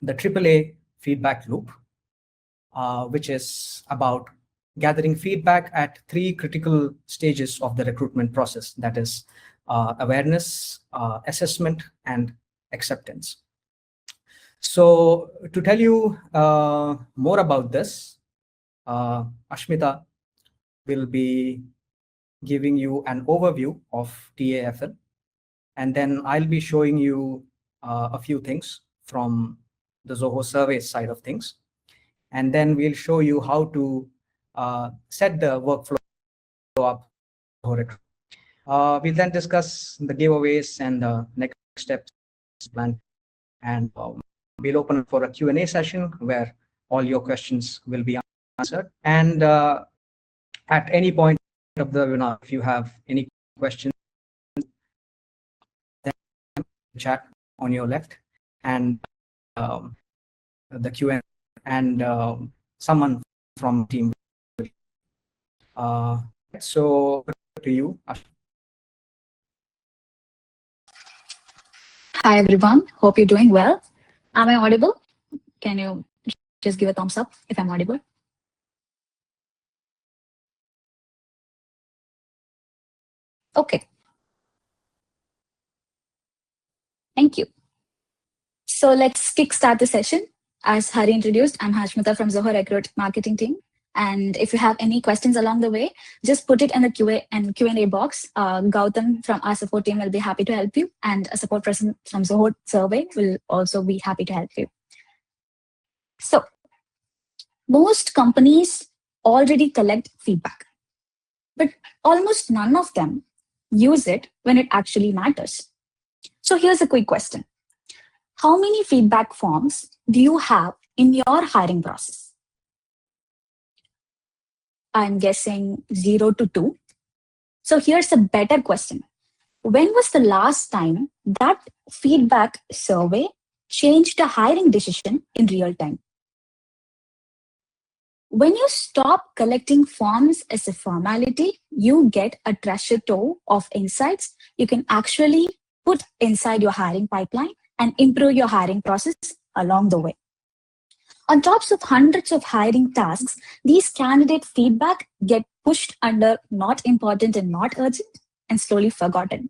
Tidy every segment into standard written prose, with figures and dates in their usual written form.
the AAA feedback loop, which is about gathering feedback at 3 critical stages of the recruitment process, that is awareness, assessment, and acceptance. So to tell you more about this, Ashmita will be giving you an overview of TAFL, and then I'll be showing you a few things from the Zoho survey side of things. And then we'll show you how to set the workflow up. We'll then discuss the giveaways and the next steps plan, and we'll open for a Q&A session where all your questions will be answered. And at any point of the webinar, if you have any questions, then chat on your left, and the Q&A, and someone from team. So to you. Hi everyone, hope you're doing well. Am I audible? Can you just give a thumbs up if I'm audible? Okay. Thank you. So let's kickstart the session. As Hari introduced, I'm Hashmita from Zoho Recruit Marketing Team. And if you have any questions along the way, just put it in the Q&A box. Gautam from our support team will be happy to help you, and a support person from Zoho Survey will also be happy to help you. So most companies already collect feedback, but almost none of them use it when it actually matters. So here's a quick question. How many feedback forms do you have in your hiring process? I'm guessing 0 to 2. So here's a better question. When was the last time that feedback survey changed a hiring decision in real time? When you stop collecting forms as a formality, you get a treasure trove of insights you can actually put inside your hiring pipeline and improve your hiring process along the way. On top of hundreds of hiring tasks, these candidate feedback get pushed under not important and not urgent and slowly forgotten.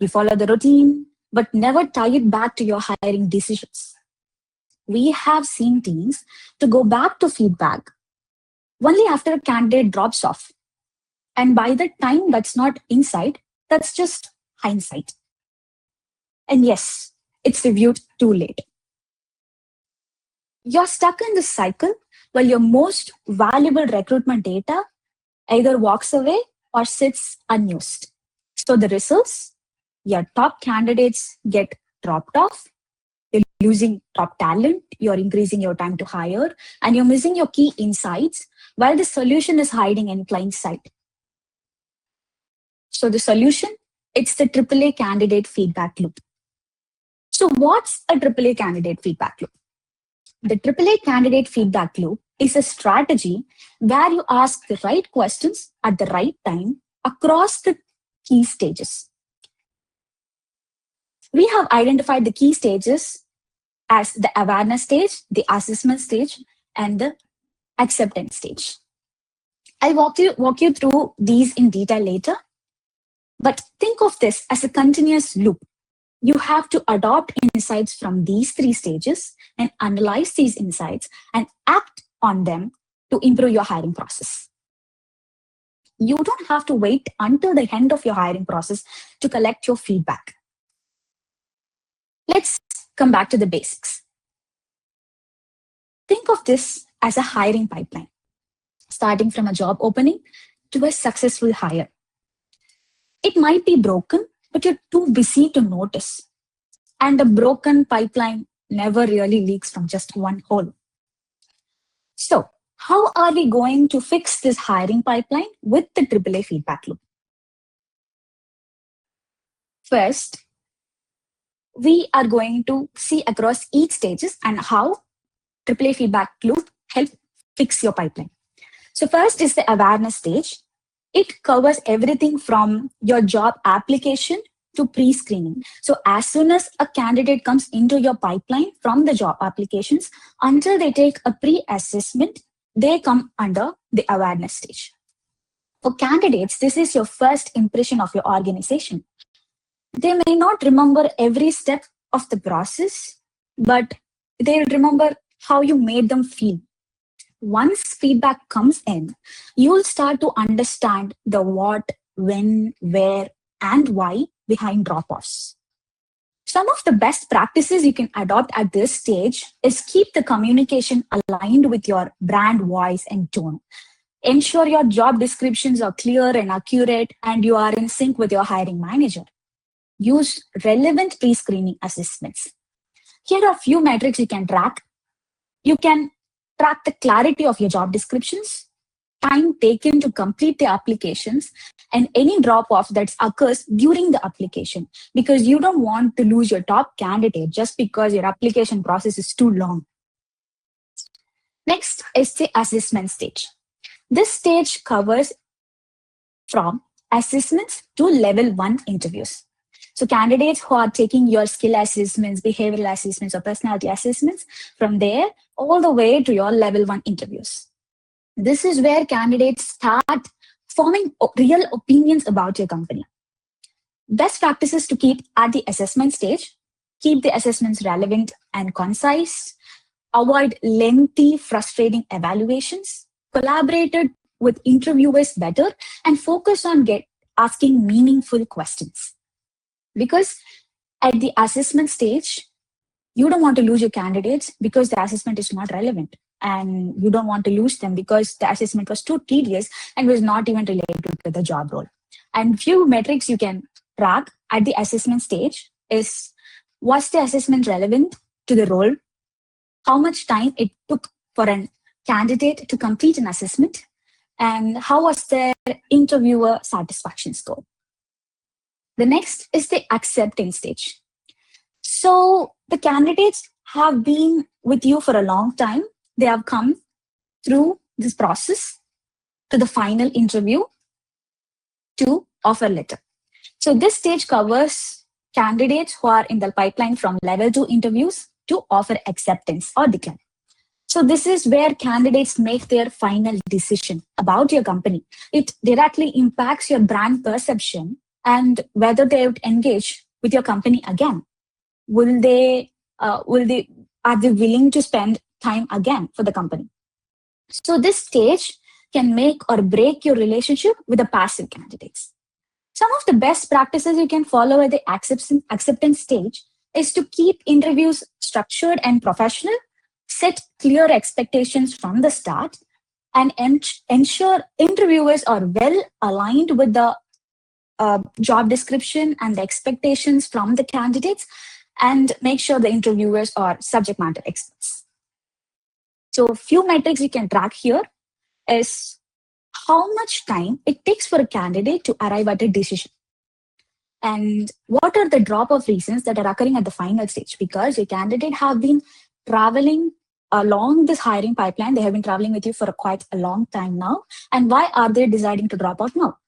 You follow the routine, but never tie it back to your hiring decisions. We have seen teams to go back to feedback only after a candidate drops off. And by the time that's not insight, that's just hindsight. And yes, it's reviewed too late. You're stuck in this cycle while your most valuable recruitment data either walks away or sits unused. So the results, your top candidates get dropped off, you're losing top talent, you're increasing your time to hire, and you're missing your key insights while the solution is hiding in plain sight. So the solution, it's the AAA candidate feedback loop. So what's a AAA candidate feedback loop? The AAA candidate feedback loop is a strategy where you ask the right questions at the right time across the key stages. We have identified the key stages as the awareness stage, the assessment stage, and the acceptance stage. I'll walk you through these in detail later, but think of this as a continuous loop. You have to adopt insights from these 3 stages and analyze these insights and act on them to improve your hiring process. You don't have to wait until the end of your hiring process to collect your feedback. Let's come back to the basics. Think of this as a hiring pipeline, starting from a job opening to a successful hire. It might be broken, but you're too busy to notice. And a broken pipeline never really leaks from just one hole. So how are we going to fix this hiring pipeline with the AAA feedback loop? First, we are going to see across each stages and how AAA feedback loop help fix your pipeline. So first is the awareness stage. It covers everything from your job application to pre-screening. So as soon as a candidate comes into your pipeline from the job applications, until they take a pre-assessment, they come under the awareness stage. For candidates, this is your first impression of your organization. They may not remember every step of the process, but they will remember how you made them feel. Once feedback comes in, you'll start to understand the what, when, where, and why behind drop-offs. Some of the best practices you can adopt at this stage is keep the communication aligned with your brand voice and tone. Ensure your job descriptions are clear and accurate, and you are in sync with your hiring manager. Use relevant pre-screening assessments. Here are a few metrics you can track. You can track the clarity of your job descriptions, time taken to complete the applications, and any drop-off that occurs during the application, because you don't want to lose your top candidate just because your application process is too long. Next is the assessment stage. This stage covers from assessments to level 1 interviews. So candidates who are taking your skill assessments, behavioral assessments, or personality assessments, from there all the way to your level 1 interviews. This is where candidates start forming real opinions about your company. Best practices to keep at the assessment stage: keep the assessments relevant and concise, avoid lengthy, frustrating evaluations, collaborated with interviewers better, and focus on asking meaningful questions. Because at the assessment stage, you don't want to lose your candidates because the assessment is not relevant. And you don't want to lose them because the assessment was too tedious and was not even related to the job role. And few metrics you can track at the assessment stage is: was the assessment relevant to the role? How much time it took for a candidate to complete an assessment? And how was their interviewer satisfaction score? The next is the acceptance stage. So the candidates have been with you for a long time. They have come through this process to the final interview to offer letter. So this stage covers candidates who are in the pipeline from level 2 interviews to offer acceptance or decline. So this is where candidates make their final decision about your company. It directly impacts your brand perception and whether they would engage with your company again. Are they willing to spend time again for the company? So this stage can make or break your relationship with the passive candidates. Some of the best practices you can follow at the acceptance stage is to keep interviews structured and professional, set clear expectations from the start, and ensure interviewers are well aligned with the job description and the expectations from the candidates, and make sure the interviewers are subject matter experts. So a few metrics you can track here is how much time it takes for a candidate to arrive at a decision. And what are the drop-off reasons that are occurring at the final stage? Because your candidate have been traveling along this hiring pipeline. They have been traveling with you for quite a long time now. And why are they deciding to drop out now?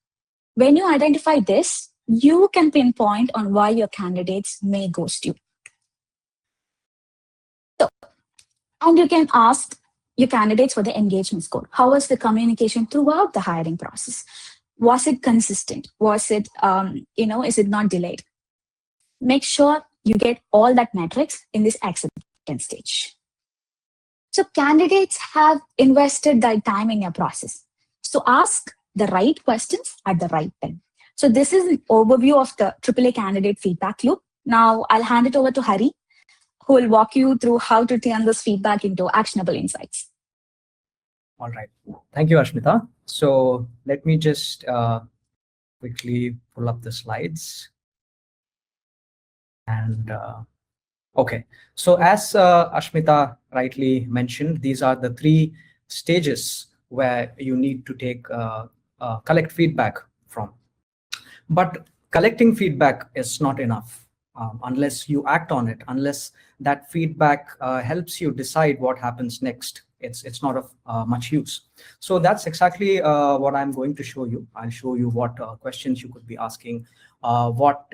When you identify this, you can pinpoint on why your candidates may ghost you. So, and you can ask your candidates for the engagement score. How was the communication throughout the hiring process? Was it consistent? Was it, is it not delayed? Make sure you get all that metrics in this acceptance stage. So candidates have invested their time in your process. So ask the right questions at the right time. So this is an overview of the AAA candidate feedback loop. Now I'll hand it over to Hari, who will walk you through how to turn this feedback into actionable insights. All right. Thank you, Ashmita. So let me just quickly pull up the slides. And okay. So as Ashmita rightly mentioned, these are the 3 stages where you need to take collect feedback from. But collecting feedback is not enough unless you act on it, unless that feedback helps you decide what happens next. It's not of much use. So that's exactly what I'm going to show you. I'll show you what questions you could be asking, what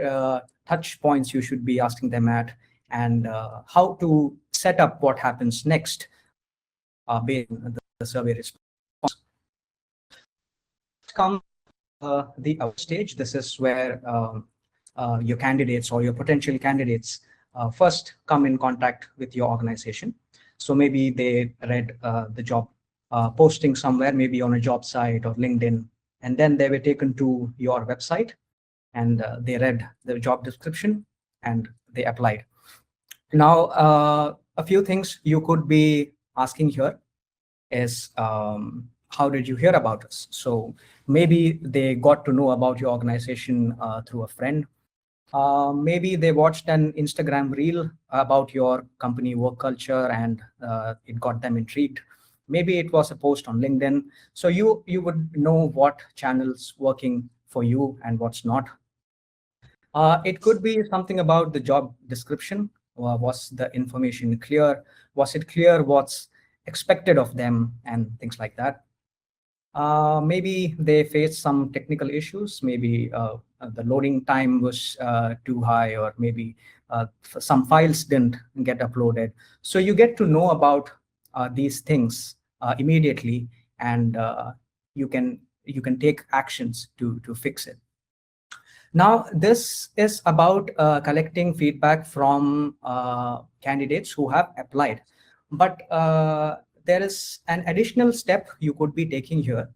touch points you should be asking them at, and how to set up what happens next based on the survey response. Come the stage. This is where your candidates or your potential candidates first come in contact with your organization. So maybe they read the job posting somewhere, maybe on a job site or LinkedIn, and then they were taken to your website and they read the job description and they applied. Now, a few things you could be asking here is, how did you hear about us? So maybe they got to know about your organization through a friend. Maybe they watched an Instagram reel about your company work culture and it got them intrigued. Maybe it was a post on LinkedIn. So you would know what channels working for you and what's not. It could be something about the job description. Was the information clear? Was it clear what's expected of them and things like that? Maybe they faced some technical issues. Maybe the loading time was too high, or maybe some files didn't get uploaded. So you get to know about these things immediately, and you can take actions to fix it. Now, this is about collecting feedback from candidates who have applied. But there is an additional step you could be taking here.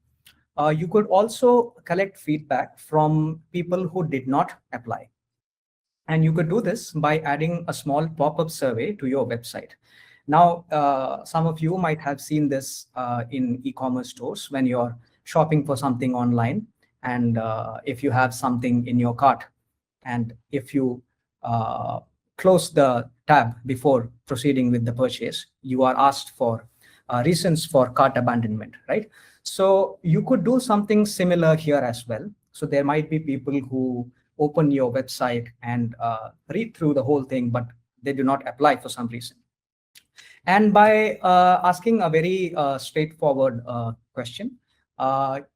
You could also collect feedback from people who did not apply. And you could do this by adding a small pop-up survey to your website. Now, some of you might have seen this in e-commerce stores when you're shopping for something online. And if you have something in your cart, and if you close the tab before proceeding with the purchase, you are asked for reasons for cart abandonment, right? So you could do something similar here as well. So there might be people who open your website and read through the whole thing, but they do not apply for some reason. And by asking a very straightforward question,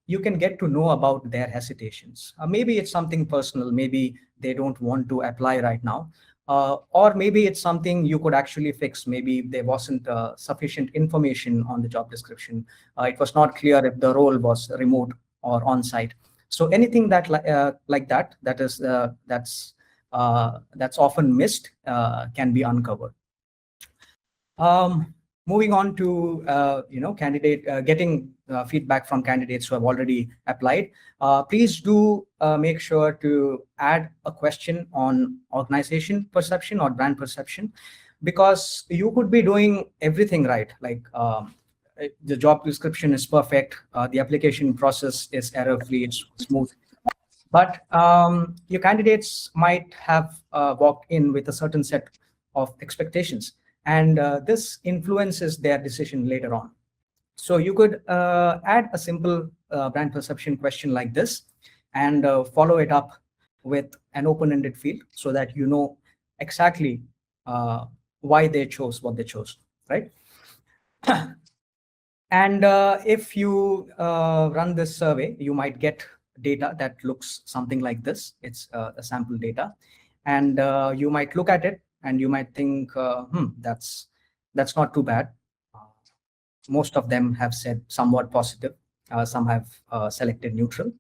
you can get to know about their hesitations. Maybe it's something personal. Maybe they don't want to apply right now. Or maybe it's something you could actually fix. Maybe there wasn't sufficient information on the job description. It was not clear if the role was remote or on-site. So anything that like that is that's often missed can be uncovered. Moving on to getting feedback from candidates who have already applied. Please do make sure to add a question on organization perception or brand perception, because you could be doing everything right. Like the job description is perfect, the application process is error-free, it's smooth. But your candidates might have walked in with a certain set of expectations, and this influences their decision later on. So you could add a simple brand perception question like this, and follow it up with an open-ended field so that you know exactly why they chose what they chose, right? And if you run this survey, you might get data that looks something like this. It's a sample data, and you might look at it and you might think, that's not too bad. Most of them have said somewhat positive. Some have selected neutral.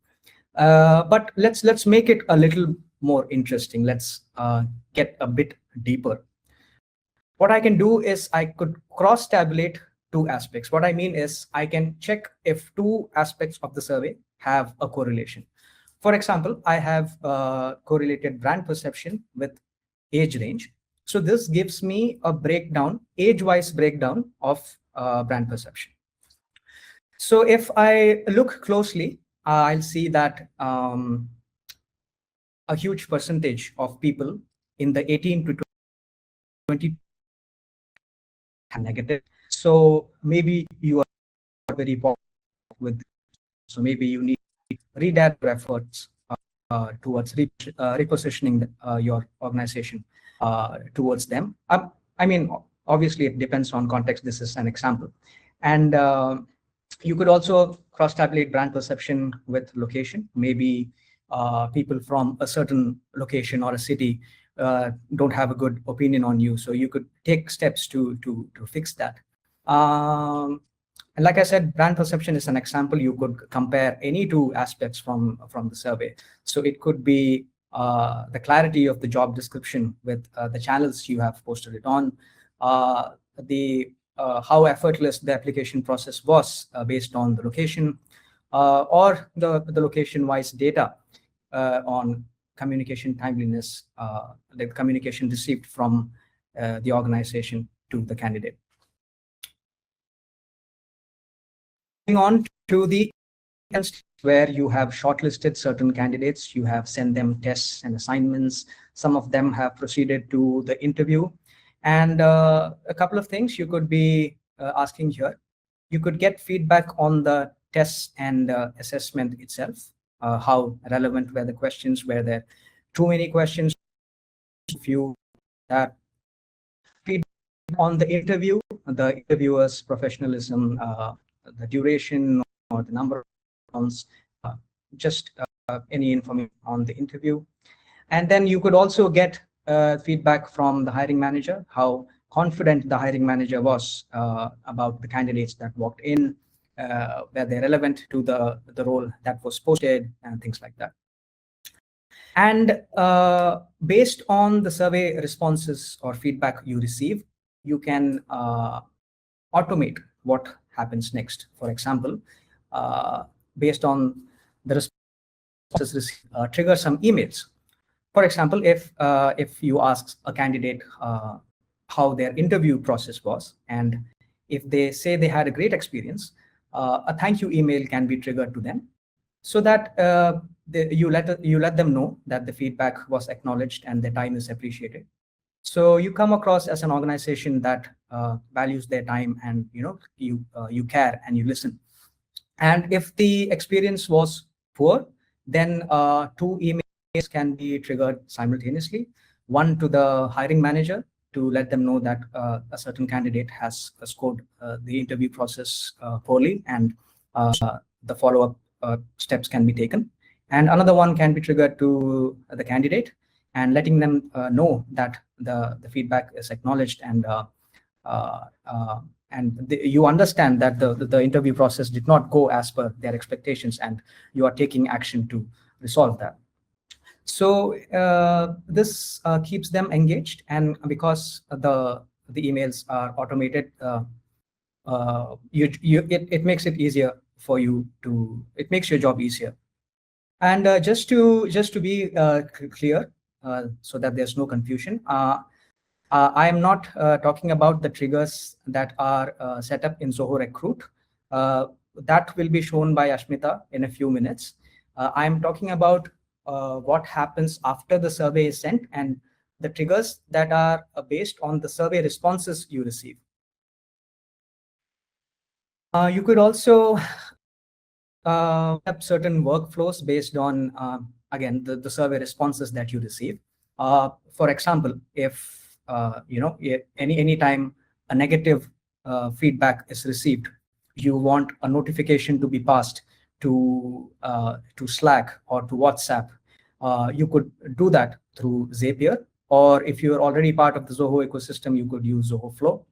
But let's make it a little more interesting. Let's get a bit deeper. What I can do is I could cross-tabulate two aspects. What I mean is I can check if two aspects of the survey have a correlation. For example, I have correlated brand perception with age range. So this gives me a breakdown, age-wise breakdown of brand perception. So if I look closely, I'll see that a huge percentage of people in the 18 to 20 negative. So maybe you are very popular with, so maybe you need to redirect your efforts towards repositioning your organization towards them. I mean, obviously it depends on context. This is an example. And you could also cross-tabulate brand perception with location. Maybe people from a certain location or a city don't have a good opinion on you. So you could take steps to fix that. And like I said, brand perception is an example. You could compare any two aspects from the survey. So it could be the clarity of the job description with the channels you have posted it on, how effortless the application process was based on the location, or the location-wise data on communication timeliness, the communication received from the organization to the candidate. Moving on to the where you have shortlisted certain candidates, you have sent them tests and assignments. Some of them have proceeded to the interview. And a couple of things you could be asking here. You could get feedback on the tests and assessment itself. How relevant were the questions? Were there too many questions? Few that feedback on the interview, the interviewer's professionalism, the duration or the number of rounds, just any information on the interview. And then you could also get feedback from the hiring manager, how confident the hiring manager was about the candidates that walked in, were they relevant to the role that was posted, and things like that. And based on the survey responses or feedback you receive, you can automate what happens next. For example, based on the responses received, trigger some emails. For example, if you ask a candidate how their interview process was, and if they say they had a great experience, a thank you email can be triggered to them, so that you let them know that the feedback was acknowledged and their time is appreciated. So you come across as an organization that values their time, and you care and you listen. And if the experience was poor, then 2 emails can be triggered simultaneously. One to the hiring manager to let them know that a certain candidate has scored the interview process poorly, and the follow-up steps can be taken. And another one can be triggered to the candidate and letting them know that the feedback is acknowledged, and you understand that the interview process did not go as per their expectations, and you are taking action to resolve that. So this keeps them engaged, and because the emails are automated, it makes it easier for you to. It makes your job easier. And just to be clear, so that there's no confusion, I am not talking about the triggers that are set up in Zoho Recruit. That will be shown by Ashmita in a few minutes. I'm talking about what happens after the survey is sent, and the triggers that are based on the survey responses you receive. You could also have certain workflows based on, again, the survey responses that you receive. For example, if any time a negative feedback is received, you want a notification to be passed to Slack or to WhatsApp, you could do that through Zapier, or if you're already part of the Zoho ecosystem, you could use Zoho Flow.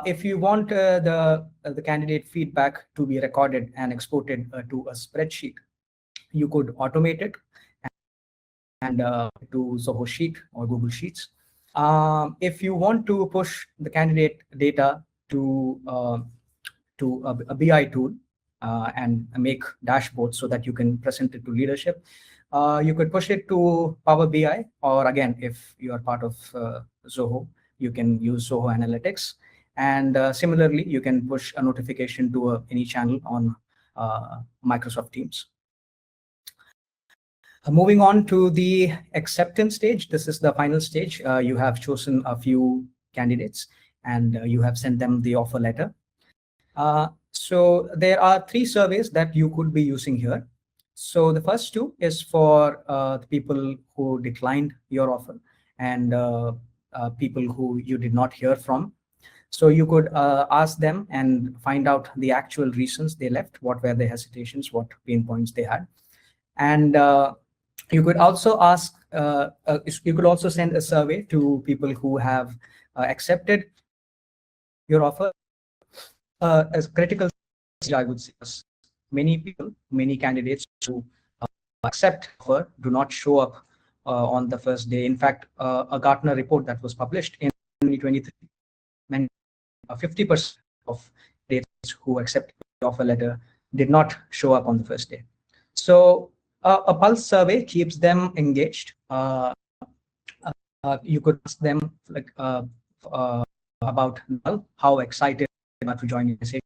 If you want the candidate feedback to be recorded and exported to a spreadsheet, you could automate it and to Zoho Sheet or Google Sheets. If you want to push the candidate data to a BI tool and make dashboards so that you can present it to leadership, you could push it to Power BI, or again, if you are part of Zoho, you can use Zoho Analytics. And similarly, you can push a notification to any channel on Microsoft Teams. Moving on to the acceptance stage, this is the final stage. You have chosen a few candidates and you have sent them the offer letter. So there are 3 surveys that you could be using here. So the first 2 is for the people who declined your offer and people who you did not hear from. So you could ask them and find out the actual reasons they left, what were their hesitations, what pain points they had. And you could also ask, you could also send a survey to people who have accepted your offer. As critical stage, I would say, many people, many candidates who accept offer do not show up on the first day. In fact, a Gartner report that was published in 2023 meant 50% of candidates who accept the offer letter did not show up on the first day. So a pulse survey keeps them engaged. You could ask them like about how excited they are to join the organization,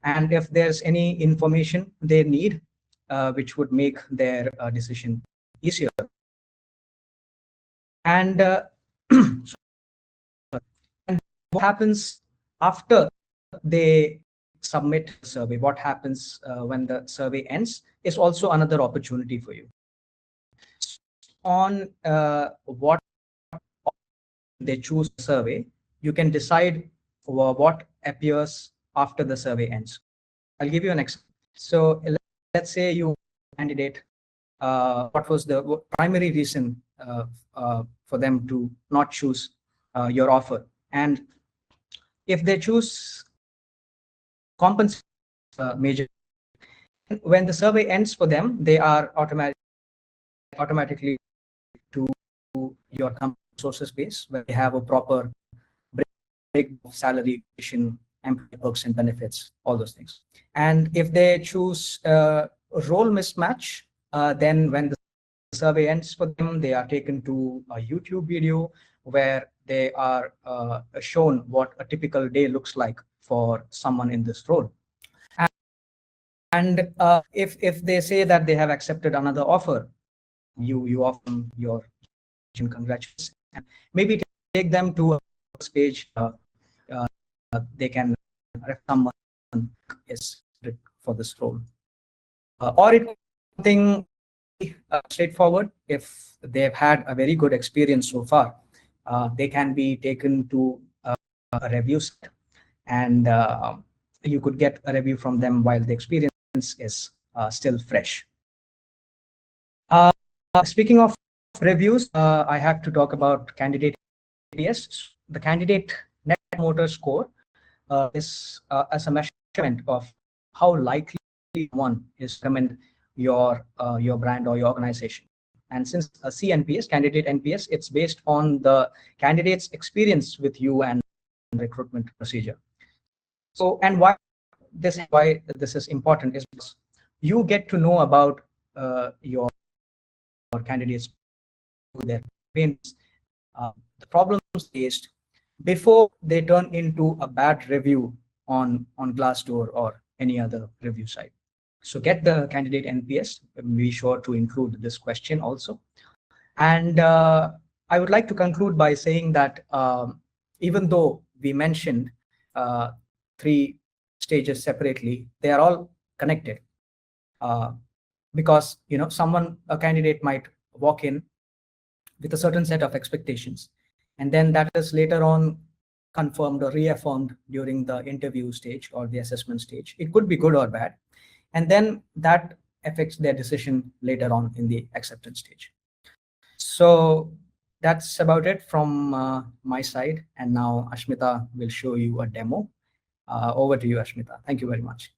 and if there's any information they need which would make their decision easier. And, and what happens after they submit the survey, what happens when the survey ends, is also another opportunity for you. On what they choose the survey, you can decide what appears after the survey ends. I'll give you an example. So let's say you candidate, what was the primary reason for them to not choose your offer, and if they choose compensation major, when the survey ends for them, they are automatically to your company sources base, where they have a proper break of salary, employee perks and benefits, all those things. And if they choose role mismatch, then when the survey ends for them, they are taken to a YouTube video where they are shown what a typical day looks like for someone in this role. And if they say that they have accepted another offer, you offer them your congratulations, and maybe take them to a page. They can refer someone is for this role, or it something straightforward. If they've had a very good experience so far, they can be taken to a review set, and you could get a review from them while the experience is still fresh. Speaking of reviews, I have to talk about candidate NPS. The candidate Net Promoter Score is as a measurement of how likely one is to recommend your brand or your organization. And since CNPS, candidate NPS, it's based on the candidate's experience with you and recruitment procedure. So, and why this is important is because you get to know about your candidates, their pains, the problems faced, before they turn into a bad review on Glassdoor or any other review site. So get the candidate NPS. Be sure to include this question also. And I would like to conclude by saying that even though we mentioned 3 stages separately, they are all connected. Because a candidate might walk in with a certain set of expectations, and then that is later on confirmed or reaffirmed during the interview stage or the assessment stage. It could be good or bad, and then that affects their decision later on in the acceptance stage. So that's about it from my side, and now Ashmita will show you a demo. Over to you, Ashmita. Thank you very much.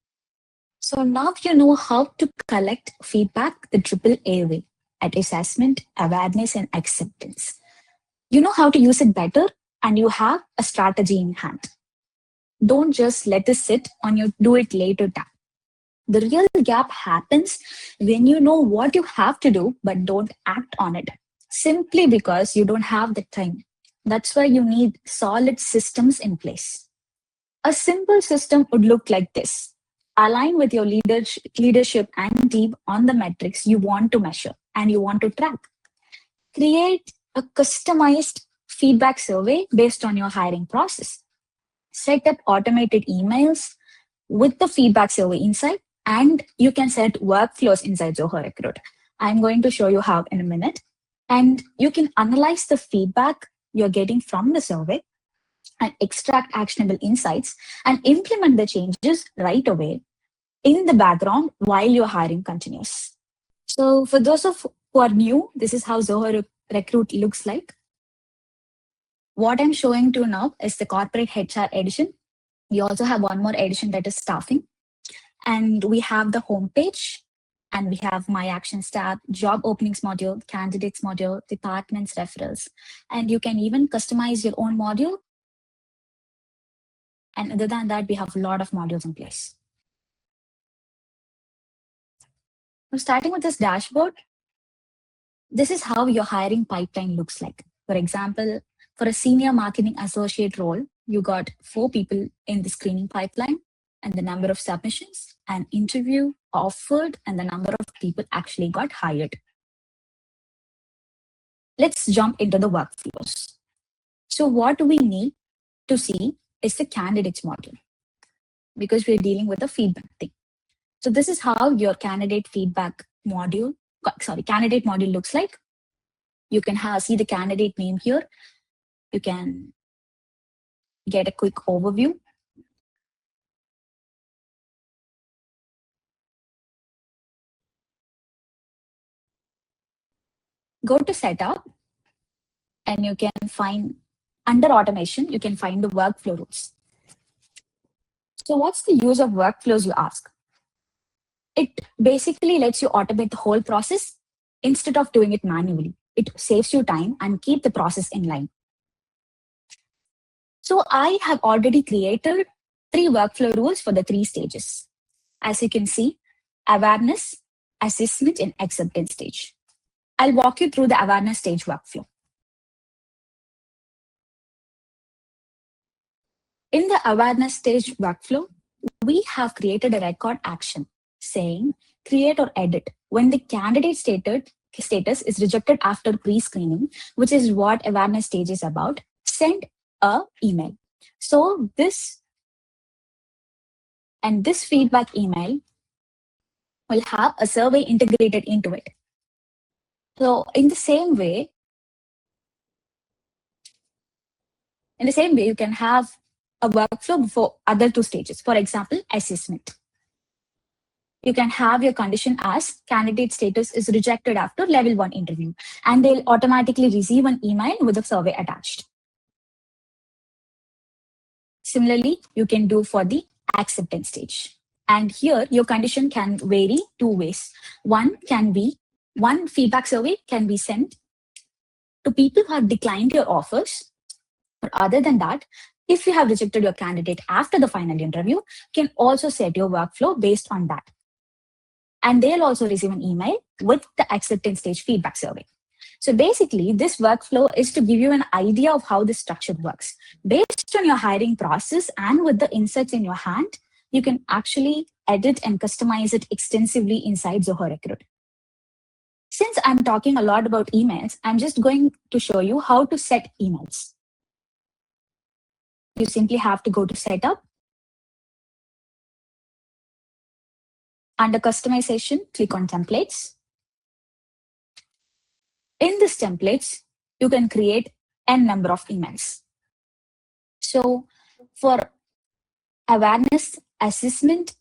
So now you know how to collect feedback the AAA way at assessment, awareness, and acceptance. You know how to use it better, and you have a strategy in hand. Don't just let it sit on your do it later tab. The real gap happens when you know what you have to do but don't act on it, simply because you don't have the time. That's why you need solid systems in place. A simple system would look like this. Align with your leadership and team on the metrics you want to measure and you want to track. Create a customized feedback survey based on your hiring process. Set up automated emails with the feedback survey inside, and you can set workflows inside Zoho Recruit. I'm going to show you how in a minute. And you can analyze the feedback you're getting from the survey and extract actionable insights and implement the changes right away in the background while your hiring continues. So for those of who are new, this is how Zoho Recruit looks like. What I'm showing to now is the corporate HR edition. We also have one more edition that is staffing. And we have the homepage, and we have my actions tab, job openings module, candidates module, departments referrals. And you can even customize your own module. And other than that, we have a lot of modules in place. So starting with this dashboard, this is how your hiring pipeline looks like. For example, for a senior marketing associate role, you got 4 people in the screening pipeline, and the number of submissions, an interview offered, and the number of people actually got hired. Let's jump into the workflows. So what we need to see is the candidates module, because we're dealing with the feedback thing. So this is how your candidate module looks like. You can see the candidate name here. You can get a quick overview. Go to setup, and you can find under automation, you can find the workflow rules. So what's the use of workflows, you ask? It basically lets you automate the whole process instead of doing it manually. It saves you time and keep the process in line. So I have already created 3 workflow rules for the 3 stages. As you can see, awareness, assessment, and acceptance stage. I'll walk you through the awareness stage workflow. In the awareness stage workflow, we have created a record action saying create or edit when the candidate status is rejected after pre-screening, which is what awareness stage is about. Send a email. So this feedback email will have a survey integrated into it. So in the same way, you can have a workflow for other 2 stages. For example, assessment. You can have your condition as candidate status is rejected after level 1 interview, and they'll automatically receive an email with a survey attached. Similarly, you can do for the acceptance stage. And here your condition can vary 2 ways. One feedback survey can be sent to people who have declined your offers. But other than that, if you have rejected your candidate after the final interview, you can also set your workflow based on that. And they'll also receive an email with the acceptance stage feedback survey. So basically, this workflow is to give you an idea of how this structure works. Based on your hiring process and with the insights in your hand, you can actually edit and customize it extensively inside Zoho Recruit. Since I'm talking a lot about emails, I'm just going to show you how to set emails. You simply have to go to setup. Under customization, click on templates. In this templates, you can create n number of emails. So for awareness, assessment,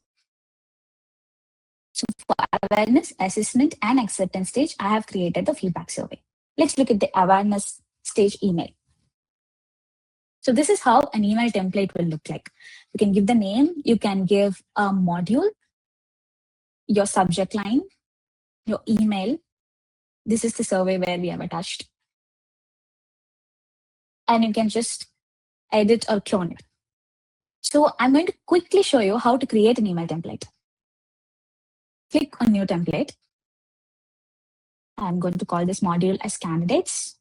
and acceptance stage, I have created the feedback survey. Let's look at the awareness stage email. So this is how an email template will look like. You can give the name, you can give a module, your subject line, your email. This is the survey where we have attached. And you can just edit or clone it. So I'm going to quickly show you how to create an email template. Click on new template. I'm going to call this module as candidates.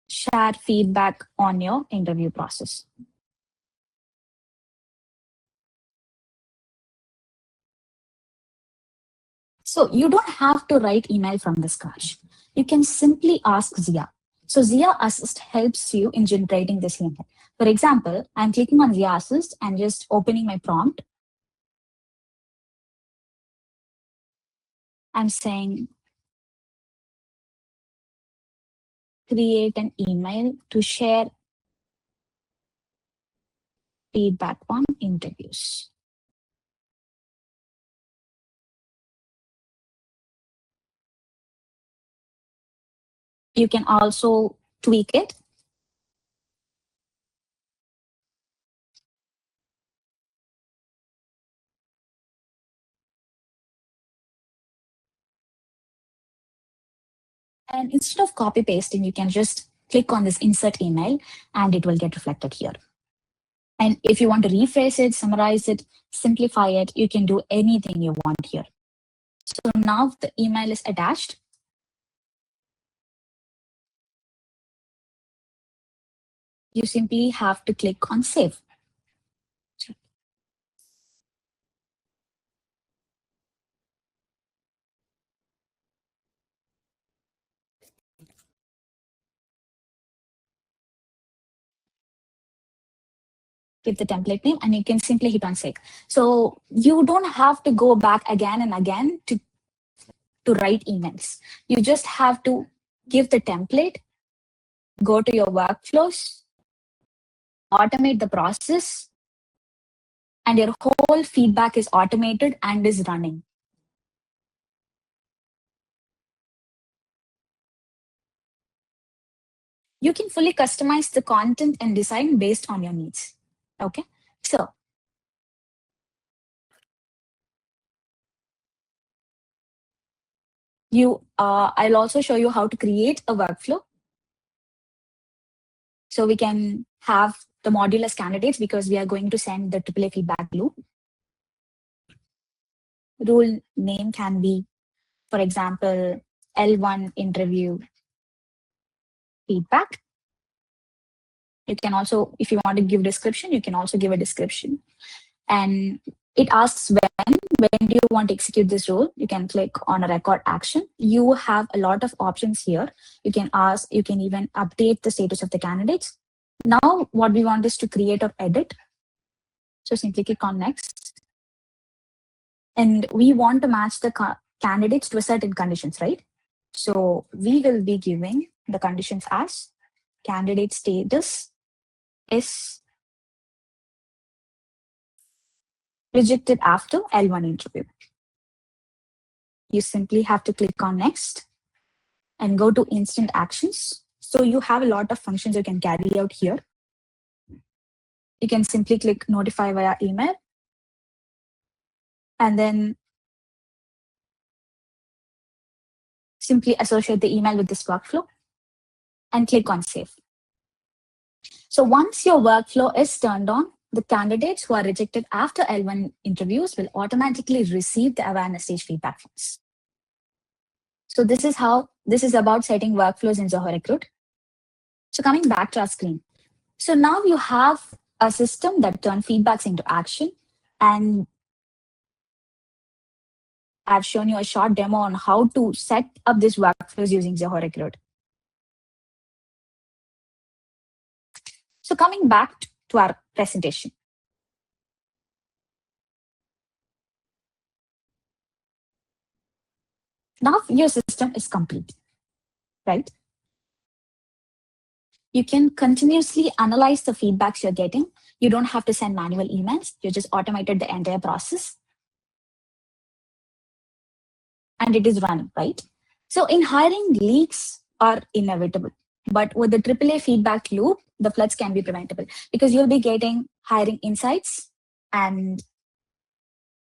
Share feedback on your interview process. So you don't have to write email from the scratch. You can simply ask Zia. So Zia Assist helps you in generating this email. For example, I'm clicking on Zia Assist and just opening my prompt. I'm saying, create an email to share feedback on interviews. You can also tweak it. And instead of copy pasting, you can just click on this insert email and it will get reflected here. And if you want to rephrase it, summarize it, simplify it, you can do anything you want here. So now the email is attached. You simply have to click on save. Give the template name and you can simply hit on save. So you don't have to go back again and again to write emails. You just have to give the template, go to your workflows, automate the process, and your whole feedback is automated and is running. You can fully customize the content and design based on your needs. Okay, so I'll also show you how to create a workflow. So we can have the module as candidates because we are going to send the AAA feedback loop. Rule name can be, for example, L1 interview feedback. You can also, if you want to give description, you can also give a description. And it asks when do you want to execute this role? You can click on a record action. You have a lot of options here. You can ask, you can even update the status of the candidates. Now what we want is to create or edit. So simply click on next. And we want to match the candidates to a certain conditions, right? So we will be giving the conditions as candidate status is rejected after L1 interview. You simply have to click on next and go to instant actions. So you have a lot of functions you can carry out here. You can simply click notify via email and then simply associate the email with this workflow and click on save. So once your workflow is turned on, the candidates who are rejected after L1 interviews will automatically receive the awareness stage feedback forms. So this is about setting workflows in Zoho Recruit. So coming back to our screen. So now you have a system that turns feedbacks into action, and I've shown you a short demo on how to set up these workflows using Zoho Recruit. So coming back to our presentation. Now your system is complete, right? You can continuously analyze the feedbacks you're getting. You don't have to send manual emails. You just automated the entire process. And it is running, right? So in hiring, leaks are inevitable. But with the AAA feedback loop, the floods can be preventable because you'll be getting hiring insights and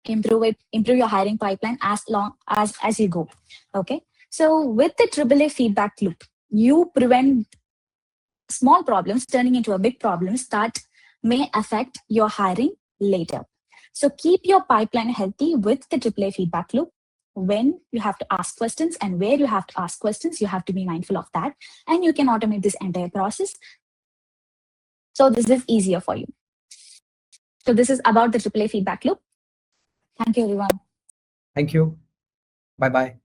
improve your hiring pipeline as long as you go. Okay. So with the AAA feedback loop, you prevent small problems turning into a big problems that may affect your hiring later. So keep your pipeline healthy with the AAA feedback loop. When you have to ask questions and where you have to ask questions, you have to be mindful of that. And you can automate this entire process. So this is easier for you. So this is about the AAA feedback loop. Thank you, everyone. Thank you. Bye-bye.